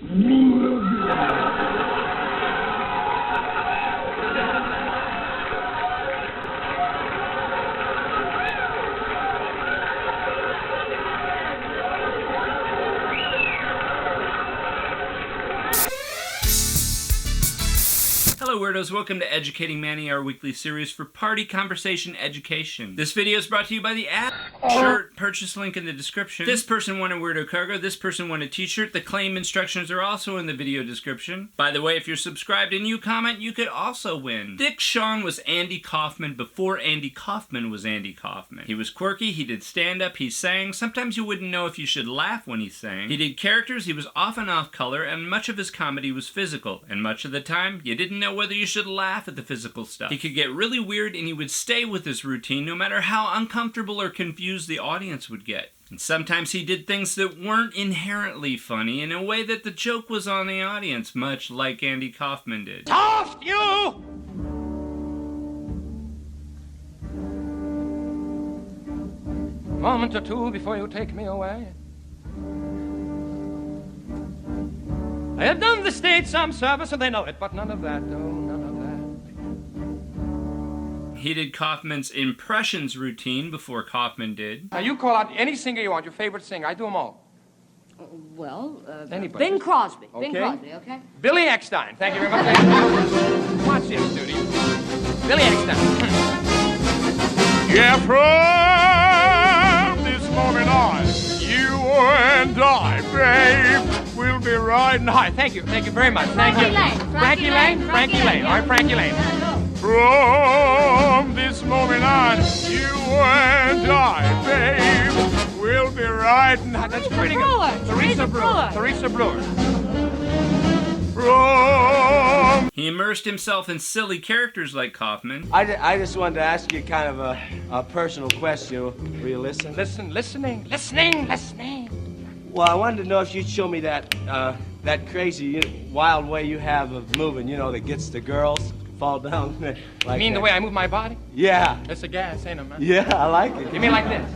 Hello Weirdos, welcome to Educating Manny, our weekly series for party conversation education. This video is brought to you by the app. Shirt purchase link in the description. This person won a Weirdo cargo, this person won a t-shirt. The claim instructions are also in the video description. By the way, if you're subscribed and you comment, you could also win. Dick Shawn was Andy Kaufman before Andy Kaufman was Andy Kaufman. He was quirky, he did stand-up, he sang. Sometimes you wouldn't know if you should laugh when he sang. He did characters, he was often off-color, and much of his comedy was physical. And much of the time, you didn't know whether you should laugh at the physical stuff. He could get really weird and he would stay with his routine no matter how uncomfortable or confused the audience would get. And sometimes he did things that weren't inherently funny in a way that the joke was on the audience, much like Andy Kaufman did. Soft you! Moment or two before you take me away. I have done the state some service and they know it, but none of that, oh, none of that. He did Kaufman's impressions routine before Kaufman did. Now you call out any singer you want, your favorite singer. I do them all. Anybody. Bing Crosby. Okay. Bing Crosby, okay? Billy Eckstein. Thank you very much. Watch this, Judy. Billy Eckstein. Yeah, from this moment on, you and I, babe, will be riding high. Thank you very much. Thank you. Frankie Lane. Frankie Lane. All right, Frankie Lane. From this moment on, you and I, babe, will be riding high. That's pretty good. Teresa Brewer. From... He immersed himself in silly characters like Kaufman. I just wanted to ask you kind of a personal question. Will you listen? Listening. Well, I wanted to know if you'd show me that crazy, wild way you have of moving, you know, that gets the girls fall down like You mean that. the way I move my body? Yeah. That's a gas, ain't it, man? Yeah, I like it. You mean like this?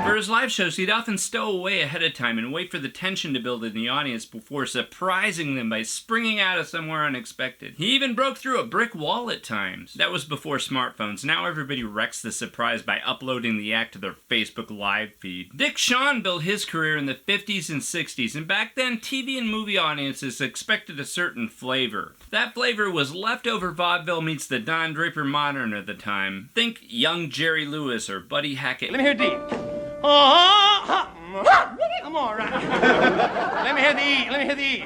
For his live shows, he'd often stow away ahead of time and wait for the tension to build in the audience before surprising them by springing out of somewhere unexpected. He even broke through a brick wall at times. That was before smartphones. Now everybody wrecks the surprise by uploading the act to their Facebook live feed. Dick Shawn built his career in the 50s and 60s, and back then TV and movie audiences expected a certain flavor. That flavor was leftover vaudeville meets the Don Draper modern of the time. Think young Jerry Lewis or Buddy Hackett. Let me hear D. I'm all right. Let me hear the E.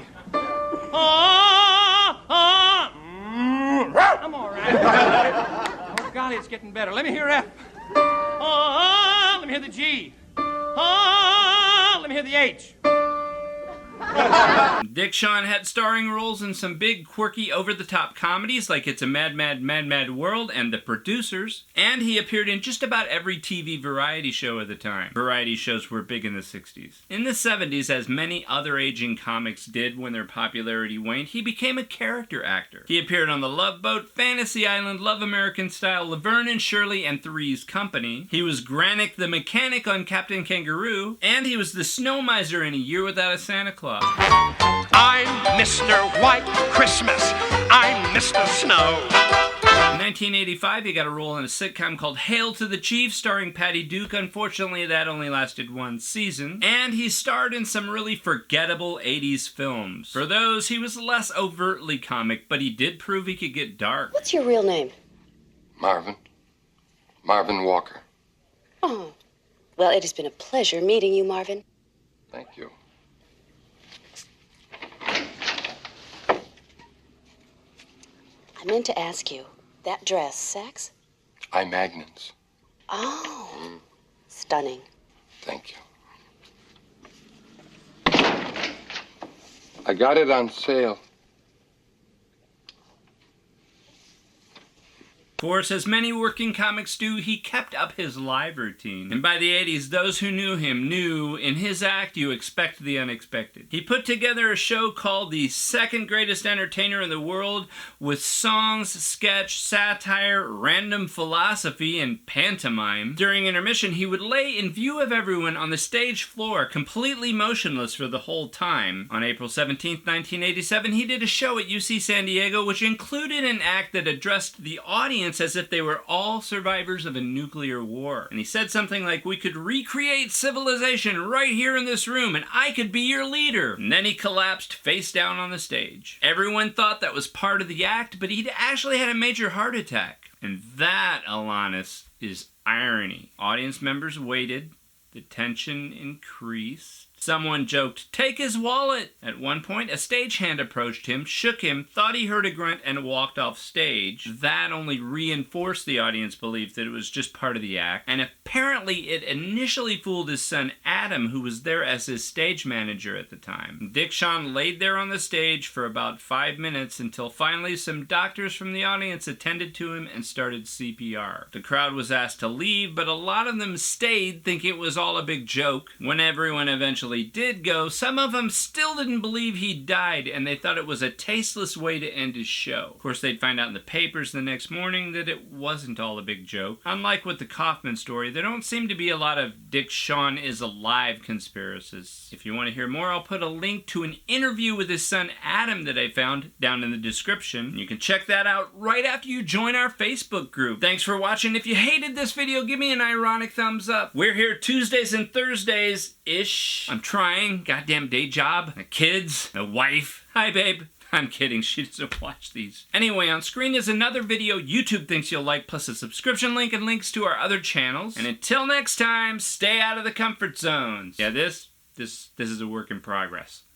I'm all right. Oh, golly, it's getting better. Let me hear F. Let me hear the G. Let me hear the H. Dick Shawn had starring roles in some big, quirky, over-the-top comedies like It's a Mad, Mad, Mad, Mad World and The Producers, and he appeared in just about every TV variety show of the time. Variety shows were big in the 60s. In the 70s, as many other aging comics did when their popularity waned, he became a character actor. He appeared on The Love Boat, Fantasy Island, Love American Style, Laverne and Shirley, and Three's Company. He was Granick the Mechanic on Captain Kangaroo, and he was the Snow Miser in A Year Without a Santa Claus. I'm Mr. White Christmas. I'm Mr. Snow. In 1985, he got a role in a sitcom called Hail to the Chief, starring Patty Duke. Unfortunately, that only lasted one season. And he starred in some really forgettable 80s films. For those, he was less overtly comic, but he did prove he could get dark. What's your real name? Marvin Walker. Oh, well, it has been a pleasure meeting you, Marvin. Thank you. I meant to ask you, that dress, sex? I'm Magnus. Oh, stunning. Thank you. I got it on sale. Of course, as many working comics do, he kept up his live routine. And by the 80s, those who knew him knew in his act you expect the unexpected. He put together a show called The Second Greatest Entertainer in the World with songs, sketch, satire, random philosophy, and pantomime. During intermission, he would lay in view of everyone on the stage floor, completely motionless for the whole time. On April 17, 1987, he did a show at UC San Diego which included an act that addressed the audience as if they were all survivors of a nuclear war. And he said something like, "We could recreate civilization right here in this room, and I could be your leader." And then he collapsed face down on the stage. Everyone thought that was part of the act, but he'd actually had a major heart attack. And that, Alanis, is irony. Audience members waited. The tension increased. Someone joked, "Take his wallet." At one point, a stagehand approached him, shook him, thought he heard a grunt, and walked off stage. That only reinforced the audience belief that it was just part of the act, and apparently it initially fooled his son Adam, who was there as his stage manager at the time. Dick Shawn laid there on the stage for about 5 minutes until finally some doctors from the audience attended to him and started CPR. The crowd was asked to leave, but a lot of them stayed thinking it was all a big joke. When everyone eventually did go, some of them still didn't believe he died, and they thought it was a tasteless way to end his show. Of course, they'd find out in the papers the next morning that it wasn't all a big joke. Unlike with the Kaufman story, there don't seem to be a lot of Dick Shawn is alive conspiracies. If you want to hear more, I'll put a link to an interview with his son Adam that I found down in the description. You can check that out right after you join our Facebook group. Thanks for watching. If you hated this video, give me an ironic thumbs up. We're here Tuesdays and Thursdays-ish. I'm trying. Goddamn day job. The kids. The wife. Hi, babe. I'm kidding. She doesn't watch these. Anyway, on screen is another video YouTube thinks you'll like, plus a subscription link and links to our other channels. And until next time, stay out of the comfort zones. Yeah, this is a work in progress.